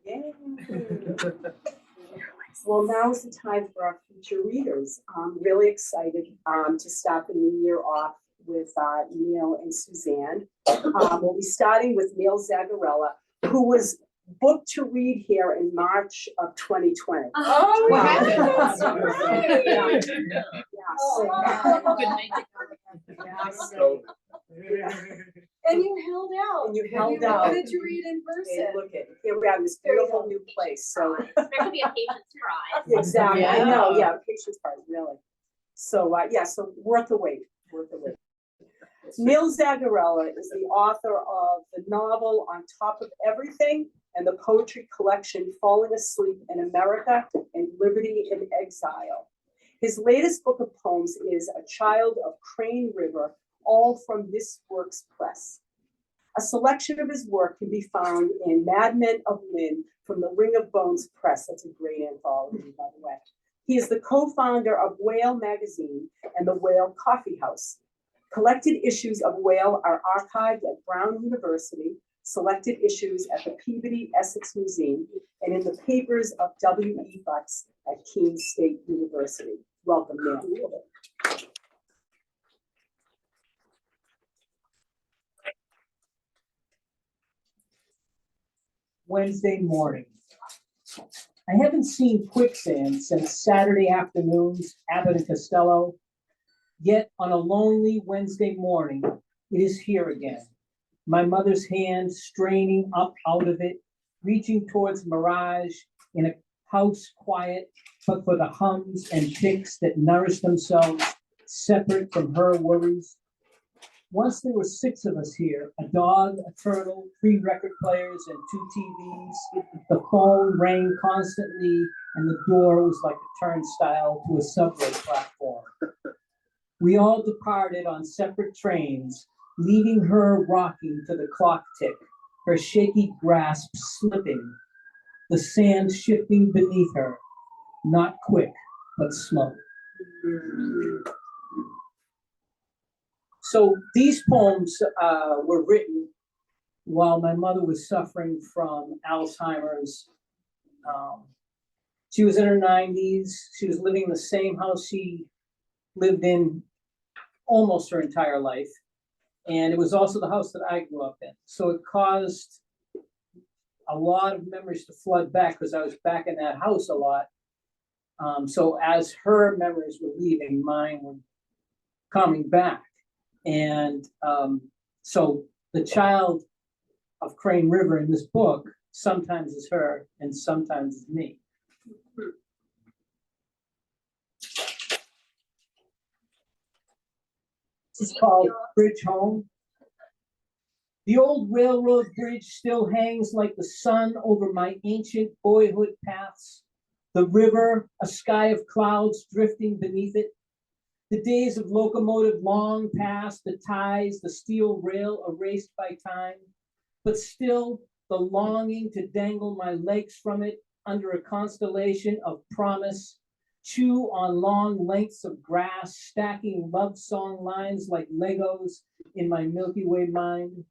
Yay. Well, now is the time for our future readers. I'm really excited to start the new year off with Neal and Suzanne. We'll be starting with Neal Zagarella, who was booked to read here in March of 2020. Oh, Wow. Yes. And you held out. And you held out. Wanted to read in person. Look at here we are in this beautiful new place. So There could be a patient's prize. exactly, I Yeah. know, yeah, patience prize, really. So yeah, so worth the wait, worth the wait. Neal Zagarella is the author of the novel On Top of Everything and the poetry collection Falling Asleep in America and Liberty in Exile. His latest book of poems is A Child of Crane River, all from This Works Press. A selection of his work can be found in Madmen of Lynn from the Ring of Bones Press. That's a great anthology, by the way. He is the co-founder of Whale Magazine and the Whale Coffee House. Collected issues of Whale are archived at Brown University, selected issues at the Peabody Essex Museum, and in the papers of W.E. Butts at Keene State University. Welcome, Neal. Wednesday morning. I haven't seen quicksand since Saturday afternoon's Abbott and Costello. Yet on a lonely Wednesday morning, it is here again. My mother's hand straining up out of it, reaching towards mirage in a house quiet, but for the hums and ticks that nourish themselves separate from her worries. Once there were 6 of us here, a dog, a turtle, 3 record players, and 2 TVs. The phone rang constantly, and the door was like a turnstile to a subway platform. We all departed on separate trains, leaving her rocking to the clock tick, her shaky grasp slipping, the sand shifting beneath her, not quick, but slow. So these poems were written while my mother was suffering from Alzheimer's. She was in her 90s. She was living in the same house she lived in almost her entire life. And it was also the house that I grew up in. So it caused a lot of memories to flood back because I was back in that house a lot. So as her memories were leaving, mine were coming back. And so the child of Crane River in this book sometimes is her and sometimes is me. This is called Bridge Home. The old railroad bridge still hangs like the sun over my ancient boyhood paths. The river, a sky of clouds drifting beneath it. The days of locomotive long past, the ties, the steel rail erased by time. But still, the longing to dangle my legs from it under a constellation of promise, chew on long lengths of grass, stacking love song lines like Legos in my Milky Way mind.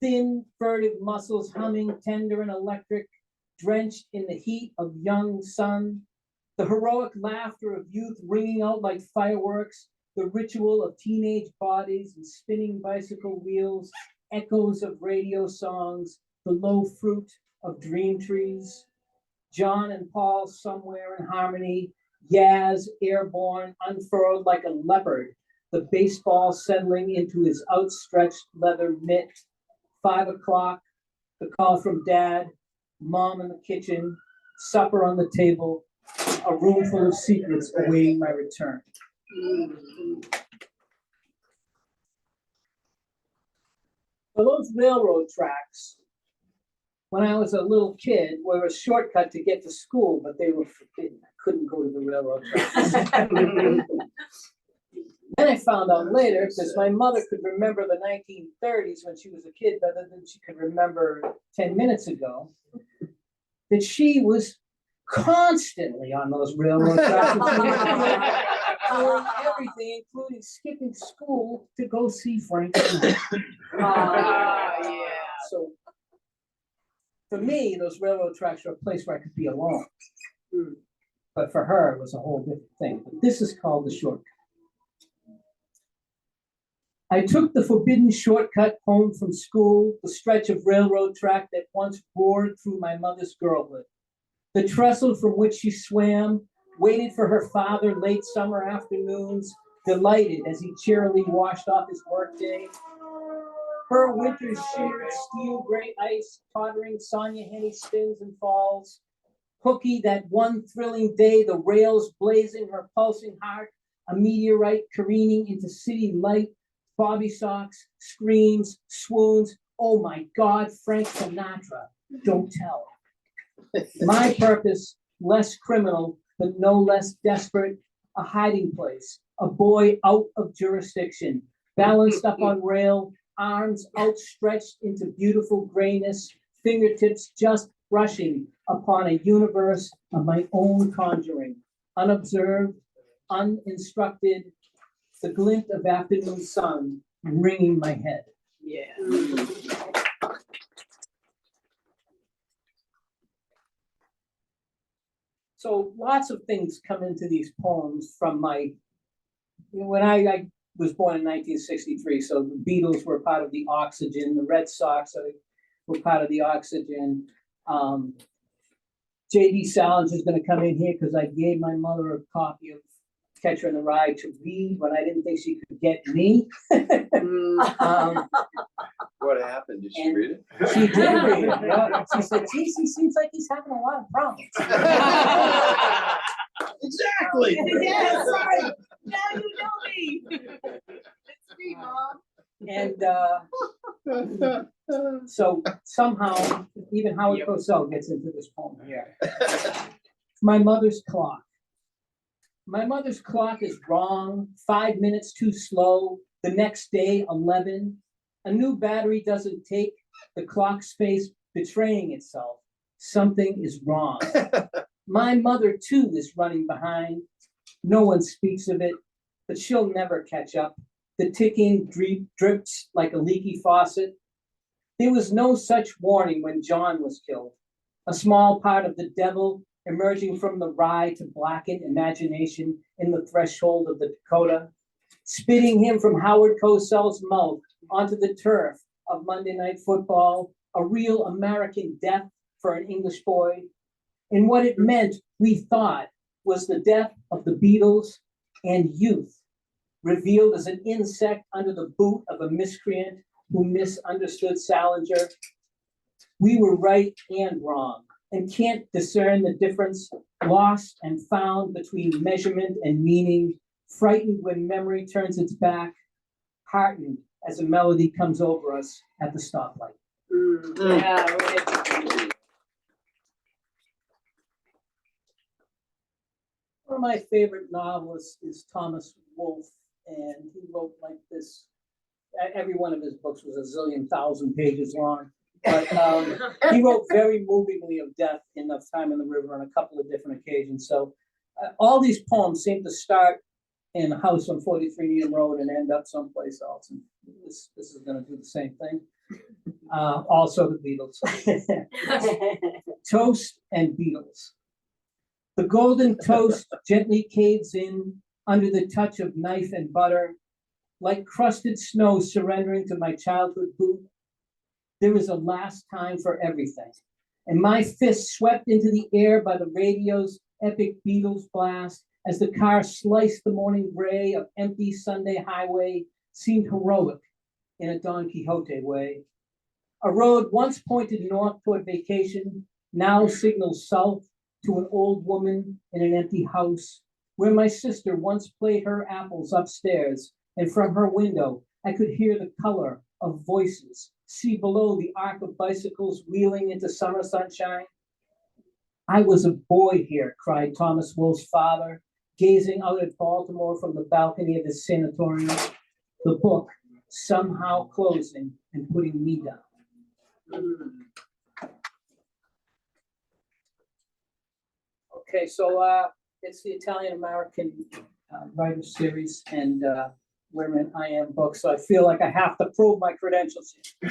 Thin, furtive muscles humming tender and electric, drenched in the heat of young sun. The heroic laughter of youth ringing out like fireworks, the ritual of teenage bodies and spinning bicycle wheels, echoes of radio songs, the low fruit of dream trees. John and Paul somewhere in harmony, Yaz airborne, unfurled like a leopard, the baseball settling into his outstretched leather mitt. 5 o'clock, the call from Dad, Mom in the kitchen, supper on the table, a room full of secrets awaiting my return. Well, those railroad tracks, when I was a little kid, were a shortcut to get to school, but they were forbidden. I couldn't go to the railroad tracks. Then I found out later, because my mother could remember the 1930s when she was a kid better than she could remember 10 minutes ago, that she was constantly on those railroad tracks, doing everything, including skipping school to go see Frank Sinatra. Yeah. So For me, those railroad tracks were a place where I could be alone. Mm. But for her, it was a whole different thing. But this is called the shortcut. I took the forbidden shortcut home from school, the stretch of railroad track that once roared through my mother's girlhood. The trestle from which she swam, waited for her father late summer afternoons, delighted as he cheerily washed off his workday. Her winters shimmered steel gray ice, tottering Sonia Henny spins and falls. Hooky, that one thrilling day, the rails blazing her pulsing heart, a meteorite careening into city light, Bobby socks, screams, swoons. Oh my God, Frank Sinatra, don't tell. My purpose, less criminal, but no less desperate, a hiding place, a boy out of jurisdiction, balanced up on rail, arms outstretched into beautiful grayness, fingertips just brushing upon a universe of my own conjuring, unobserved, uninstructed, the glint of afternoon sun ringing my head. Yeah. So lots of things come into these poems from my, when I was born in 1963, so the Beatles were part of the Oxygen, the Red Sox were part of the Oxygen. J.D. Salinger is going to come in here because I gave my mother a copy of Catcher in the Rye to read when I didn't think she could get me. What happened? Did she read it? She did read it. Yeah. She said, geez, he seems like he's having a lot of problems. Exactly. Yes, right. Now you know me. It's me, Mom. And so somehow, even Howard Cosell gets into this poem here. My mother's clock. My mother's clock is wrong, 5 minutes too slow. The next day, 11. A new battery doesn't take, the clock space betraying itself. Something is wrong. My mother too is running behind. No one speaks of it, but she'll never catch up. The ticking drips like a leaky faucet. There was no such warning when John was killed. A small part of the devil emerging from the rye to blacken imagination in the threshold of the Dakota, spitting him from Howard Cosell's mouth onto the turf of Monday Night Football, a real American death for an English boy. And what it meant, we thought, was the death of the Beatles and youth, revealed as an insect under the boot of a miscreant who misunderstood Salinger. We were right and wrong, and can't discern the difference, lost and found between measurement and meaning, frightened when memory turns its back, heartened as a melody comes over us at the stoplight. Yeah, right. One of my favorite novelists is Thomas Wolfe, and he wrote like this. Every one of his books was a zillion thousand pages long, but he wrote very movingly of death in Of Time in the River on a couple of different occasions. So all these poems seem to start in a house on 43 Needham Road and end up someplace else. And this is going to do the same thing. Also the Beatles. Toast and Beatles. The golden toast gently caves in under the touch of knife and butter, like crusted snow surrendering to my childhood boot. There is a last time for everything. And my fist swept into the air by the radio's epic Beatles blast as the car sliced the morning gray of empty Sunday highway, seemed heroic in a Don Quixote way. A road once pointed north toward vacation, now signals south to an old woman in an empty house, where my sister once played her apples upstairs, and from her window I could hear the color of voices, see below the arc of bicycles wheeling into summer sunshine. I was a boy here, cried Thomas Wolfe's father, gazing out at Baltimore from the balcony of his sanatorium, the book somehow closing and putting me down. Okay, so it's the Italian-American writer series, and we're in IAM books, so I feel like I have to prove my credentials here.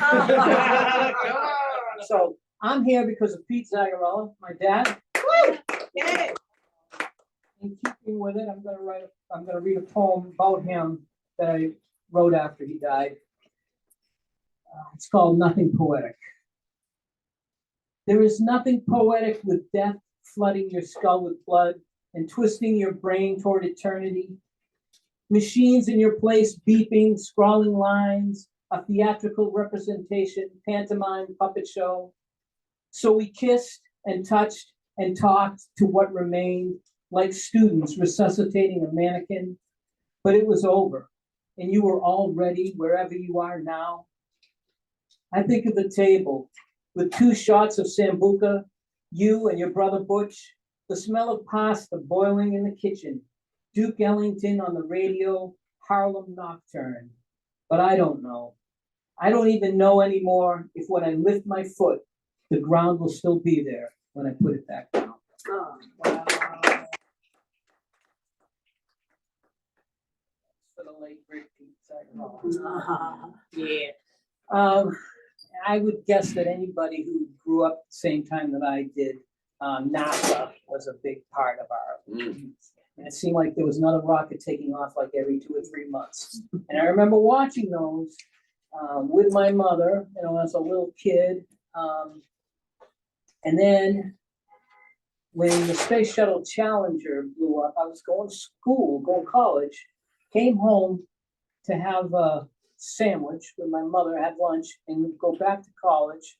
So I'm here because of Pete Zagarella, my dad. Yay. In keeping with it, I'm gonna read a poem about him that I wrote after he died. It's called Nothing Poetic. There is nothing poetic with death flooding your skull with blood and twisting your brain toward eternity. Machines in your place beeping, scrawling lines, a theatrical representation, pantomime, puppet show. So we kissed and touched and talked to what remained, like students resuscitating a mannequin, but it was over, and you were already wherever you are now. I think of the table with 2 shots of Sambuca, you and your brother Butch, the smell of pasta boiling in the kitchen, Duke Ellington on the radio, Harlem Nocturne. But I don't know. I don't even know anymore if when I lift my foot, the ground will still be there when I put it back down. Oh, wow. For the late great Pete Zagarella. Yeah. I would guess that anybody who grew up the same time that I did, NASA was a big part of our youth. And it seemed like there was another rocket taking off like every 2 or 3 months. And I remember watching those with my mother, as a little kid. And then when the Space Shuttle Challenger blew up, I was going to college, came home to have a sandwich with my mother, had lunch, and we'd go back to college.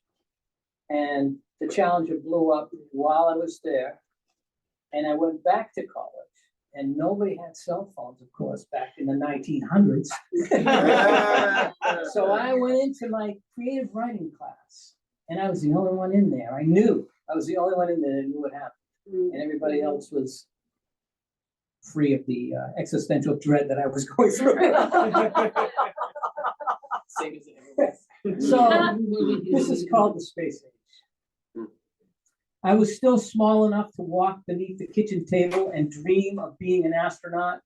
And the Challenger blew up while I was there. And I went back to college. And nobody had cell phones, of course, back in the 1900s. So I went into my creative writing class, and I was the only one in there. I knew I was the only one in there that knew what happened, and everybody else was free of the existential dread that I was going through. Same as everyone. So this is called the space age. I was still small enough to walk beneath the kitchen table and dream of being an astronaut.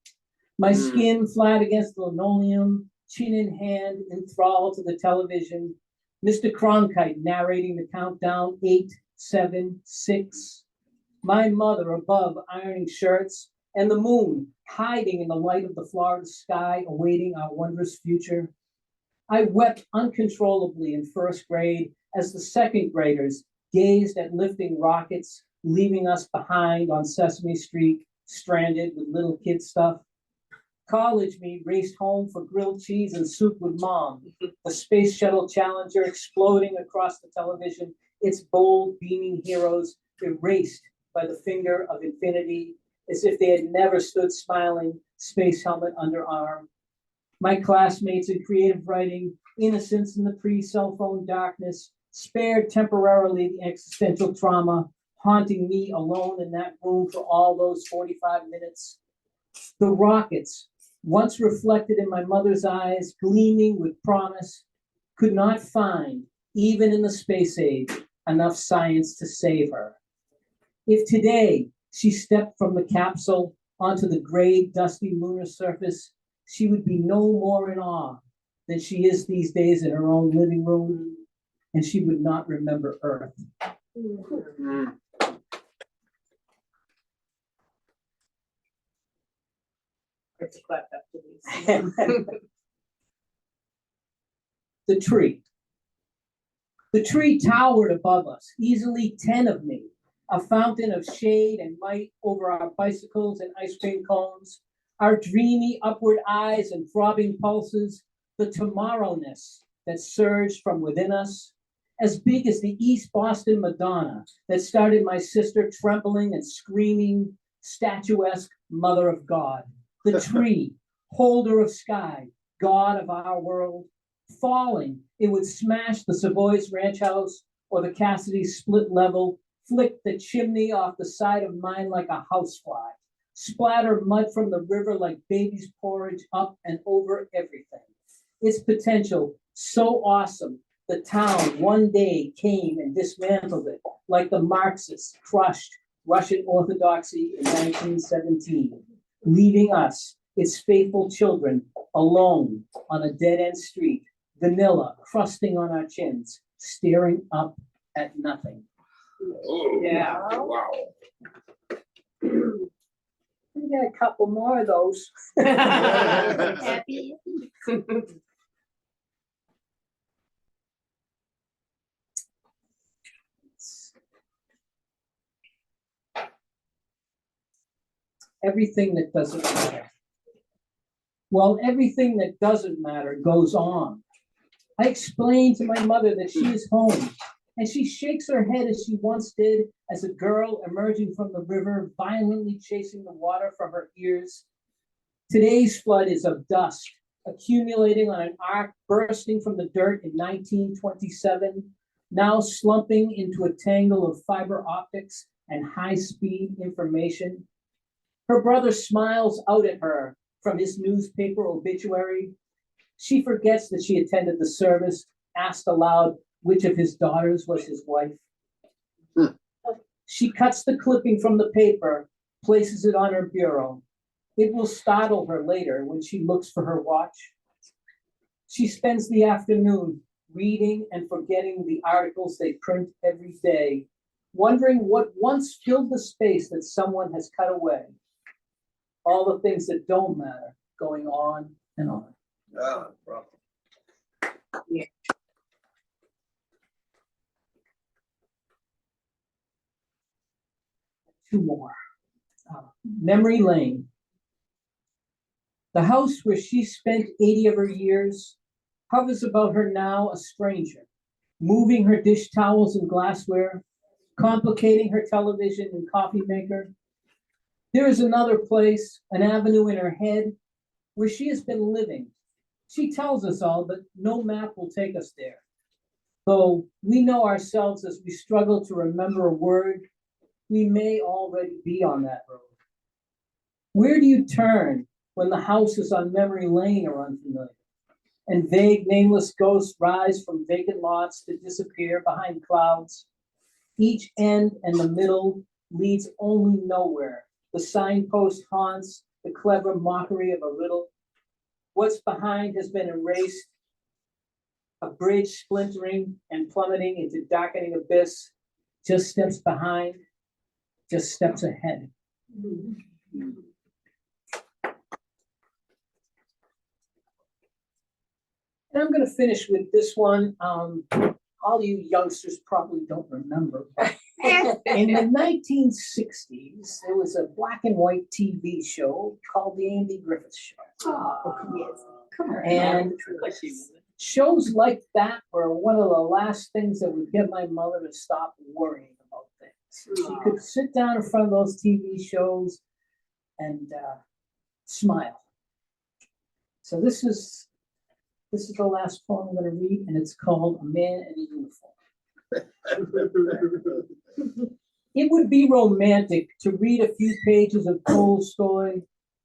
My skin flat against the linoleum, chin in hand, enthralled to the television. Mr. Cronkite narrating the countdown, 8, 7, 6. My mother above ironing shirts, and the moon hiding in the light of the Florida sky, awaiting our wondrous future. I wept uncontrollably in first grade as the second graders gazed at lifting rockets, leaving us behind on Sesame Street, stranded with little kid stuff. College me raced home for grilled cheese and soup with mom. The Space Shuttle Challenger exploding across the television, its bold, beaming heroes erased by the finger of infinity, as if they had never stood smiling, space helmet under arm. My classmates in creative writing, innocence in the pre-cell phone darkness, spared temporarily the existential trauma, haunting me alone in that room for all those 45 minutes. The rockets, once reflected in my mother's eyes, gleaming with promise, could not find, even in the space age, enough science to save her. If today she stepped from the capsule onto the gray, dusty lunar surface, she would be no more in awe than she is these days in her own living room, and she would not remember Earth. Let's clap after these. The tree. The tree towered above us, easily 10 of me, a fountain of shade and light over our bicycles and ice cream cones, our dreamy upward eyes and throbbing pulses, the tomorrowness that surged from within us, as big as the East Boston Madonna that started my sister trembling and screaming, statuesque Mother of God. The tree, holder of sky, God of our world. Falling, it would smash the Savoy's ranch house or the Cassidy split level, flick the chimney off the side of mine like a housefly, splatter mud from the river like baby's porridge up and over everything. Its potential so awesome, the town one day came and dismantled it like the Marxists crushed Russian Orthodoxy in 1917, leaving us, its faithful children, alone on a dead-end street, vanilla crusting on our chins, staring up at nothing. Oh, Yeah. wow. We got a couple more of those. Happy. Everything that doesn't matter. Well, everything that doesn't matter goes on. I explained to my mother that she is home, and she shakes her head as she once did as a girl emerging from the river, violently chasing the water from her ears. Today's flood is of dust, accumulating on an arc bursting from the dirt in 1927, now slumping into a tangle of fiber optics and high-speed information. Her brother smiles out at her from his newspaper obituary. She forgets that she attended the service, asked aloud which of his daughters was his wife. She cuts the clipping from the paper, places it on her bureau. It will startle her later when she looks for her watch. She spends the afternoon reading and forgetting the articles they print every day, wondering what once filled the space that someone has cut away. All the things that don't matter, going on and on. Ah, bravo. Two more. Memory Lane. The house where she spent 80 of her years hovers about her now a stranger, moving her dish towels and glassware, complicating her television and coffee maker. There is another place, an avenue in her head, where she has been living. She tells us all, but no map will take us there. Though we know ourselves as we struggle to remember a word, we may already be on that road. Where do you turn when the houses on memory lane are unfamiliar, and vague, nameless ghosts rise from vacant lots to disappear behind clouds? Each end and the middle leads only nowhere. The signpost haunts the clever mockery of a riddle. What's behind has been erased. A bridge splintering and plummeting into darkening abyss. Just steps behind, just steps ahead. And I'm going to finish with this one. All you youngsters probably don't remember, but in the 1960s, there was a black and white TV show called The Andy Griffith Show. Oh, yes. Come on. And shows like that were one of the last things that would get my mother to stop worrying about things. She could sit down in front of those TV shows and smile. So this is the last poem I'm going to read, and it's called A Man in a Uniform. It would be romantic to read a few pages of Tolstoy,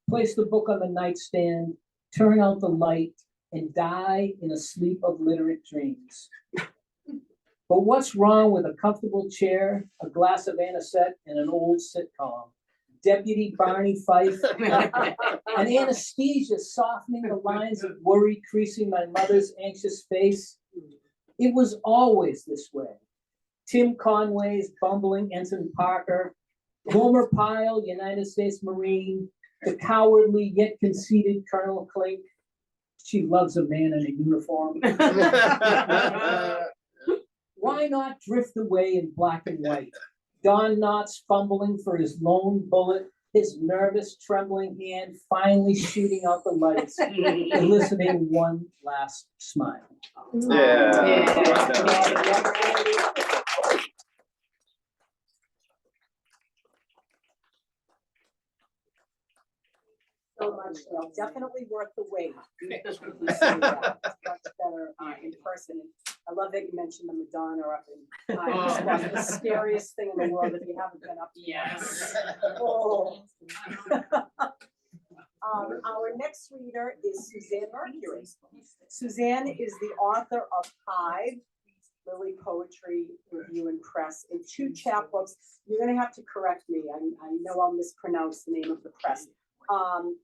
place the book on the nightstand, turn out the light, and die in a sleep of literate dreams. But what's wrong with a comfortable chair, a glass of anisette, and an old sitcom? Deputy Barney Fife, an anesthesia softening the lines of worry creasing my mother's anxious face. It was always this way. Tim Conway's bumbling Ensign Parker, Gomer Pyle, United States Marine, the cowardly yet conceited Colonel Clink. She loves a man in a uniform. Why not drift away in black and white? Don Knotts fumbling for his lone bullet, his nervous, trembling hand finally shooting out the lights, eliciting one last smile. Yeah. So much, Neal. Definitely worth the wait. Much better in person. I love that you mentioned the Madonna up in it's the scariest thing in the world if you haven't been up. Yes. Oh. Our next reader is Suzanne Mercury. Suzanne is the author of Hive, Lily Poetry Review and Press, and 2 chapbooks. You're going to have to correct me. I know I'll mispronounce the name of the press.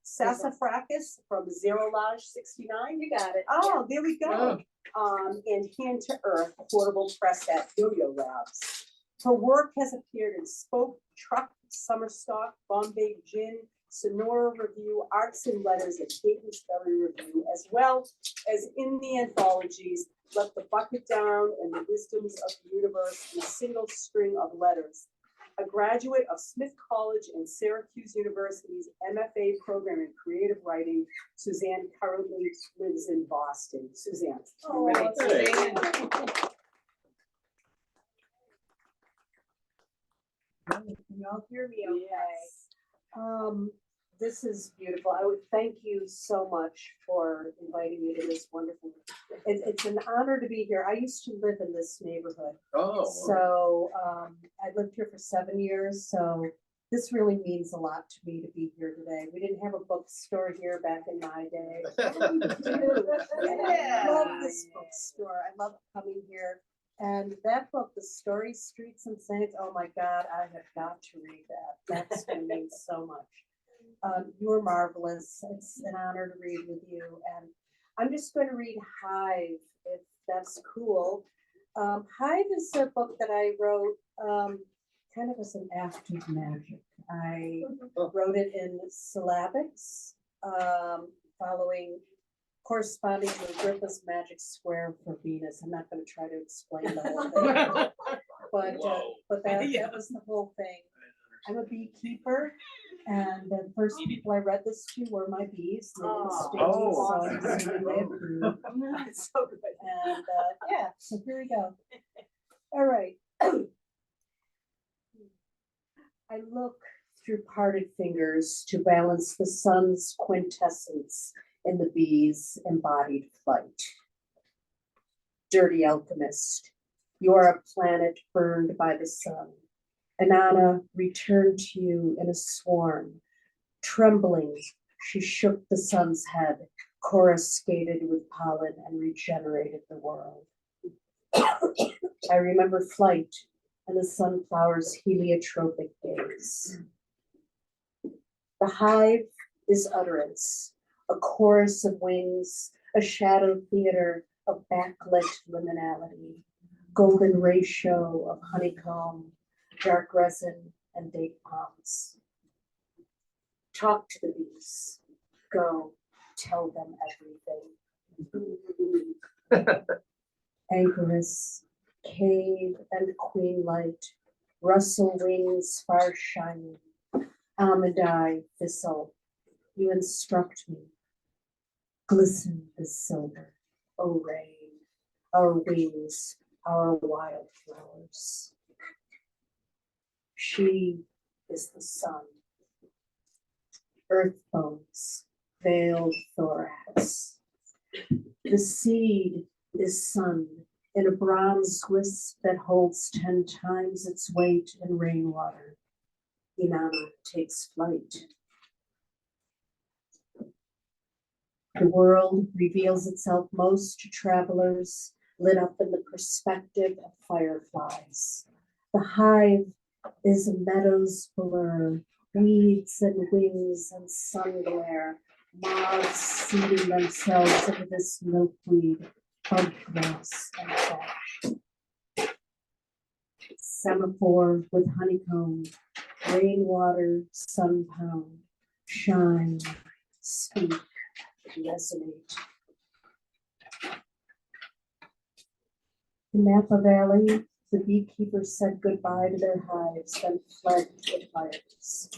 Sassafracus from Zerolage 69. You got it. Oh, there we go. And Hand to Earth, portable press at Yo-Yo Labs. Her work has appeared in Spoke, Truck, Summer Stock, Bombay Gin, Sonora Review, Arts and Letters, and Catonsbury Review, as well as in the anthologies Let the Bucket Down and The Wisdoms of the Universe in a Single String of Letters. A graduate of Smith College and Syracuse University's MFA program in creative writing, Suzanne currently lives in Boston. Suzanne. Oh, Right. Suzanne. Can y'all hear me okay? Yes. This is beautiful. I would thank you so much for inviting me to this wonderful. It's an honor to be here. I used to live in this neighborhood. Oh. So I lived here for 7 years. So this really means a lot to me to be here today. We didn't have a bookstore here back in my day. And I love this bookstore. I love coming here. And that book, The Story, Streets and Saints, oh my God, I have got to read that. That's going to mean so much. You were marvelous. It's an honor to read with you. And I'm just going to read Hive, if that's cool. Hive is a book that I wrote kind of as an act of magic. I wrote it in syllabics, corresponding to Griffith's magic square for Venus. I'm not going to try to explain the whole thing, but that was the whole thing. I'm a beekeeper, and the first people I read this to were my bees. They didn't sting me, so I'm assuming they approved. It's so good. And yeah, so here we go. All right. I look through parted fingers to balance the sun's quintessence in the bee's embodied flight. Dirty alchemist, you are a planet burned by the sun. Inanna returned to you in a swarm. Trembling, she shook the sun's head, coruscated with pollen, and regenerated the world. I remember flight and the sunflower's heliotropic gaze. The hive is utterance, a chorus of wings, a shadow theater of backlit liminality, golden ratio of honeycomb, dark resin, and date palms. Talk to the bees. Go, tell them everything. Anchoress, cave and queen light, rustle wings far shining, almond eye thistle, you instruct me. Glisten as silver, O rain, our wings, our wildflowers. She is the sun. Earth bones, veiled thorax. The seed is sun in a bronze wisp that holds 10 times its weight in rainwater. Inanna takes flight. The world reveals itself most to travelers lit up in the perspective of fireflies. The hive is a meadow's blur, weeds and wings and sun glare, moths seeding themselves into this milkweed, bug grass and thatch. Semaphore with honeycomb, rainwater, sun pound, shine, speak, resonate. In Napa Valley, the beekeepers said goodbye to their hives, then fled to fires.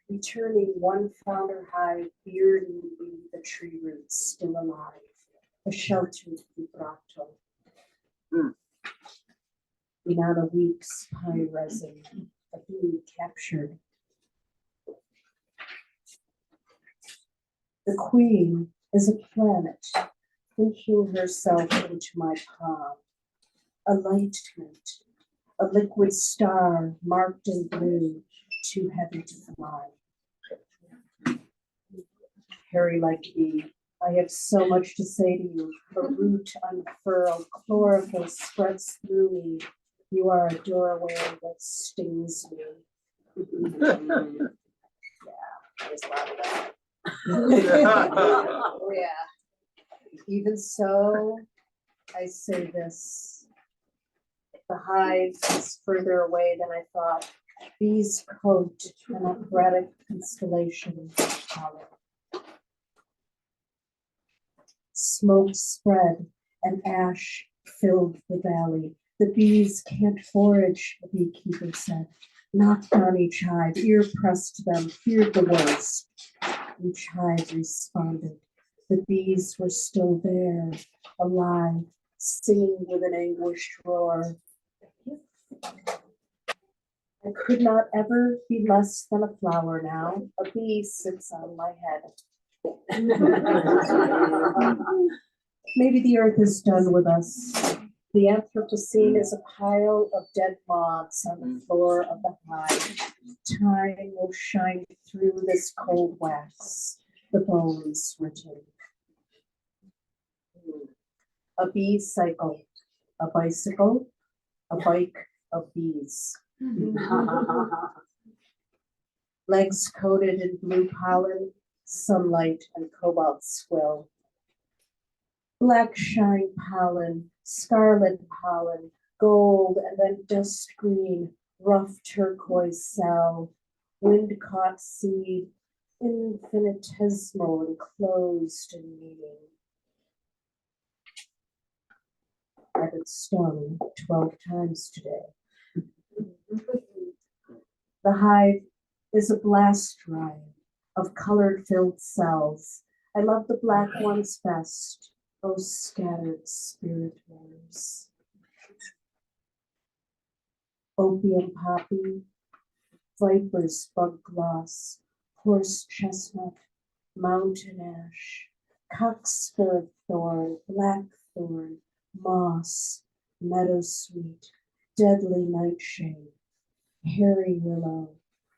Returning one founder hive, bearding the tree roots still alive, a sheltered vibrato. Inanna weeps pine resin, a bee captured. The queen is a planet, thinking herself into my palm. A lightment, a liquid star marked in blue, too heavy to fly. Hairy like bee, I have so much to say to you. A root unfurled, chlorophyll spreads through me. You are a doorway that stings me. There's a lot of that. Oh, yeah. Even so, I say this. The hive is further away than I thought. Bees coat an operatic constellation of color. Smoke spread and ash filled the valley. The bees can't forage, the beekeeper said. Knocked on each hive, ear pressed them, feared the worst. Each hive responded. The bees were still there, alive, singing with an anguished roar. I could not ever be less than a flower now. A bee sits on my head. Maybe the earth is done with us. The Anthropocene is a pile of dead moths on the floor of the hive. Time will shine through this cold wax, the bones written. A bee cycle, a bicycle, a bike of bees. Legs coated in blue pollen, sunlight and cobalt squill. Black shine pollen, scarlet pollen, gold and then dust green, rough turquoise cell, wind caught seed, infinitesimal enclosed in meaning. I've been stung 12 times today. The hive is a blast riot of colored filled cells. I love the black ones best, those scattered spirit worms. Opium poppy, viper's bug gloss, horse chestnut, mountain ash, cockspur thorn, blackthorn, moss, meadowsweet, deadly nightshade, hairy willow,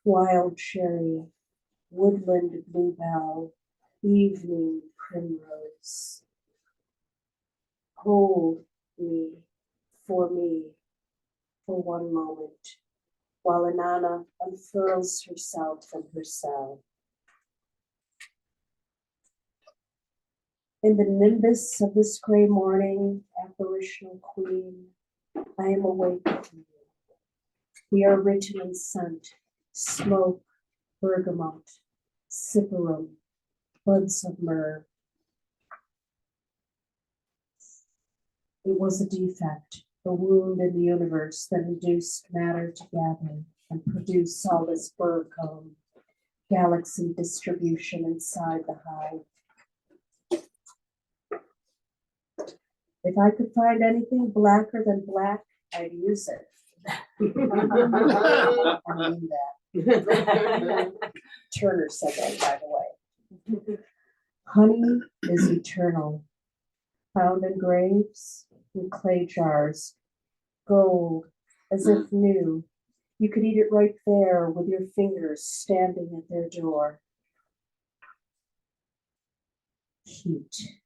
wild cherry, woodland bluebell, evening primrose. Hold me, for one moment, while Inanna unfurls herself from her cell. In the nimbus of this gray morning, apparitional queen, I am awake with you. We are written in scent, smoke, bergamot, cyparum, buds of myrrh. It was a defect, a wound in the universe that induced matter to gather and produce all this burr cone, galaxy distribution inside the hive. If I could find anything blacker than black, I'd use it. I mean that. Turner said that, by the way. Honey is eternal, found in graves, in clay jars, gold, as if new. You could eat it right there with your fingers standing at their door. Heat.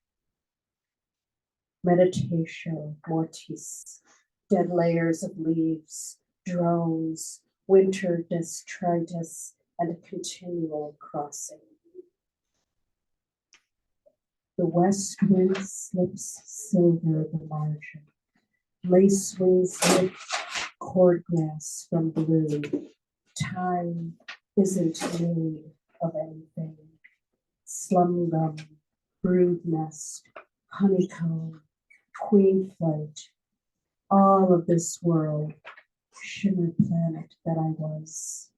Meditatio mortis, dead layers of leaves, drones, winter detritus, and a continual crossing. The west wind slips silver the margin. Lace wings lift cordgrass from blue. Time isn't made of anything. Slum gum, brood nest, honeycomb, queen flight, all of this world, shimmer planet that I was.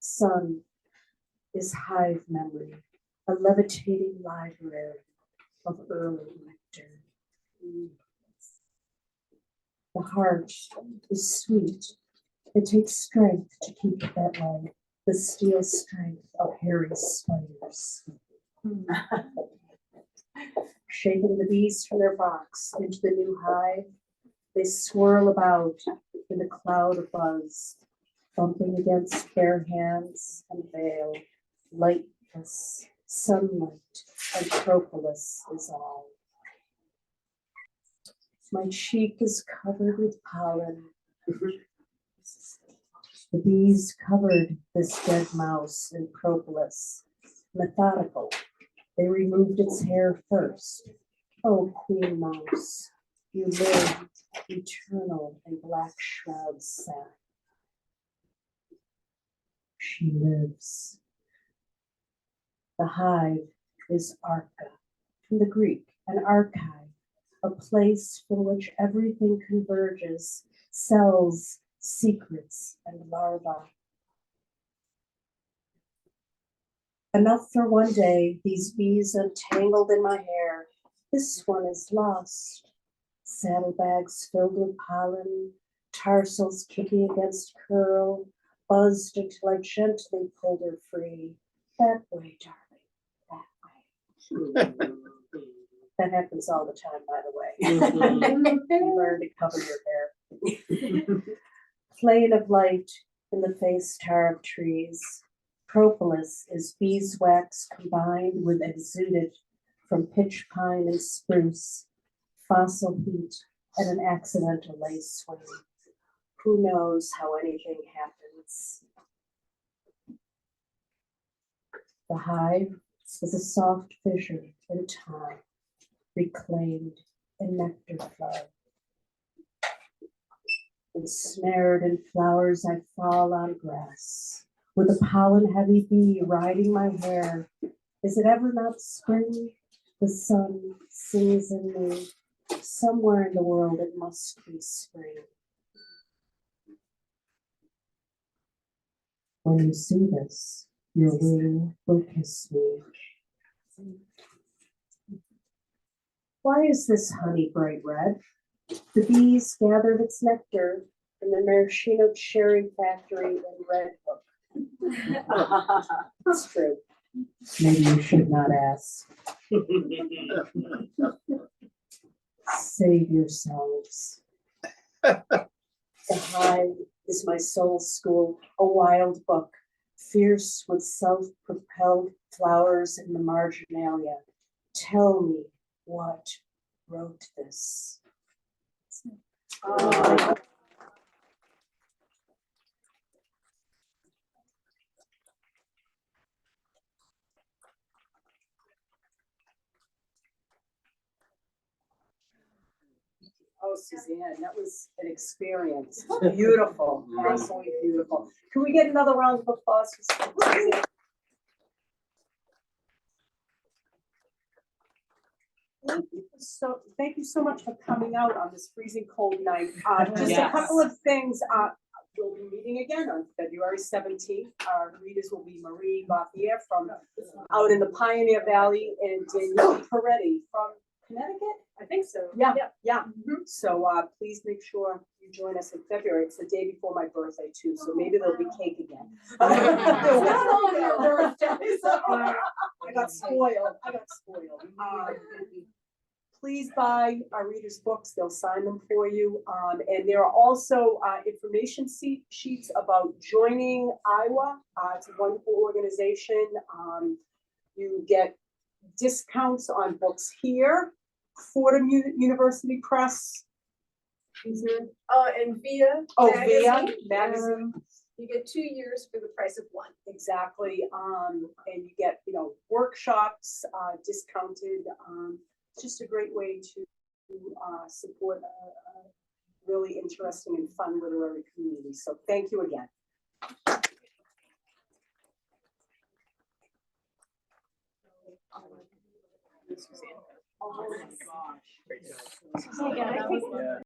Sun is hive memory, a levitating library of early nectar. The heart is sweet. It takes strength to keep it that way, the steel strength of hairy spiders. Shaking the bees from their box into the new hive, they swirl about in the cloud of buzz, bumping against bare hands and veil, lightless, sunlight, and propolis is all. My cheek is covered with pollen. The bees covered this dead mouse in propolis, methodical. They removed its hair first. Oh, queen mouse, you live eternal in black shrouds sat. She lives. The hive is arca, from the Greek, an archive, a place from which everything converges, cells, secrets, and larvae. Enough for one day, these bees entangled in my hair. This one is lost. Saddlebags filled with pollen, tarsals kicking against curl, buzzed until I gently pulled her free. That way, darling, that way. That happens all the time, by the way. You learn to cover your hair. Plane of light in the face tar of trees. Propolis is beeswax combined with exuded from pitch pine and spruce, fossil heat, and an accidental lace swing. Who knows how anything happens? The hive is a soft fissure in time, reclaimed in nectar flow. Ensnared in flowers, I fall on grass, with a pollen-heavy bee riding my hair. Is it ever not spring? The sun sings in me. Somewhere in the world it must be spring. When you see this, your wing will kiss me. Why is this honey bright red? The bees gathered its nectar from the maraschino cherry factory in Red Hook. It's true. Maybe you should not ask. Save yourselves. The hive is my soul's school, a wild book, fierce with self-propelled flowers in the marginalia. Tell me what wrote this. Oh, Suzanne, that was an experience. Beautiful, absolutely beautiful. Can we get another round of applause for Suzanne? Thank you so much for coming out on this freezing cold night. Just a couple of things. We'll be meeting again on February 17th. Our readers will be Marie Gauthier from out in the Pioneer Valley and Danielle Peretti from Connecticut. I think so. Yeah. So please make sure you join us in February. It's the day before my birthday too, so maybe there'll be cake again. I got spoiled. Please buy our readers' books. They'll sign them for you. And there are also information sheets about joining IAWA. It's a wonderful organization. You get discounts on books here. Fordham University Press. And via magazine. You get 2 years for the price of one. Exactly. And you get, workshops discounted. It's just a great way to support a really interesting and fun literary community. So thank you again. Oh my gosh.